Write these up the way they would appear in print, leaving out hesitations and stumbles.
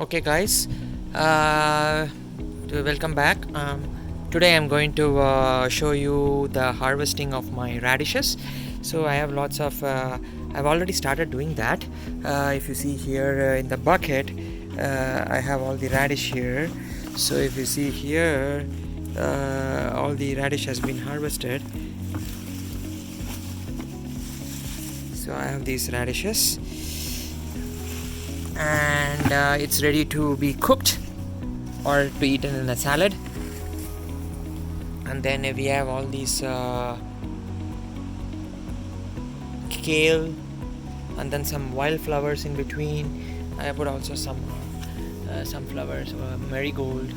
Okay guys, welcome back. Today I'm going to show you the harvesting of my radishes. So I have lots of I've already started doing that. If you see here in the bucket, I have all the radish here. So if you see here, all the radish has been harvested. So I have these radishes and it's ready to be cooked or to eaten in a salad. And then we have all these kale and then some wildflowers in between. I put also some flowers, marigold,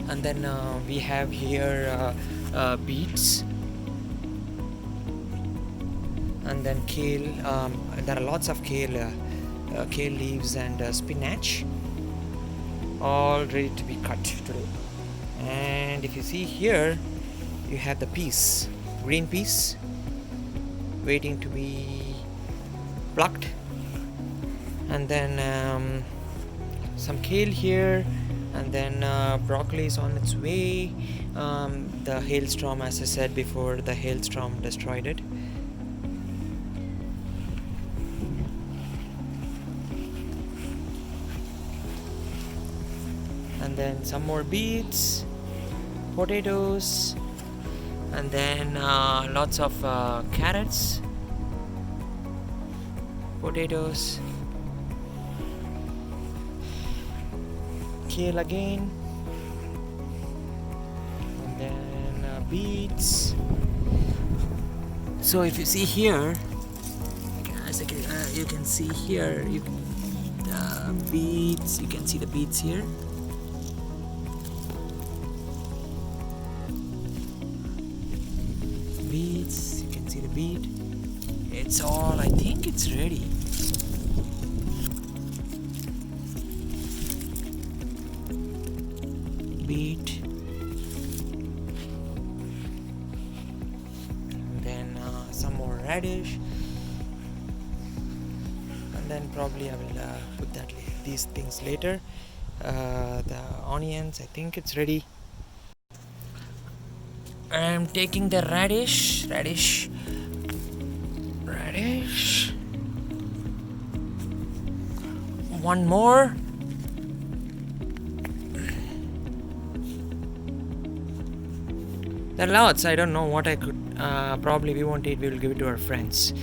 and then we have here beets, and then kale. There are lots of kale leaves and spinach, all ready to be cut today. And if you see here, you have the peas, green peas, waiting to be plucked, and then some kale here, and then broccoli is on its way. The hailstorm, as I said before, the hailstorm destroyed it. And then some more beets, potatoes, and then lots of carrots, potatoes, kale again, and then beets. So if you see here, as you can see here, beets, you can see the beets here. Beets, you can see the beet. It's all, I think it's ready. Beet, and then some more radish, and then probably I will put these things later. The onions, I think it's ready. I'm taking the radish. One more. There are lots. I don't know what I could. Probably we won't eat. We will give it to our friends.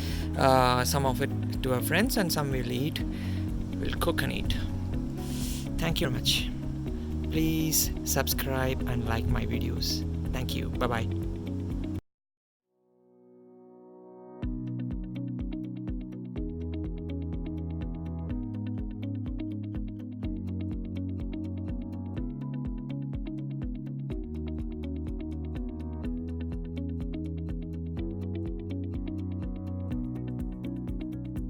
Some of it to our friends, and some we'll eat. We'll cook and eat. Thank you very much. Please subscribe and like my videos. Thank you. Bye bye.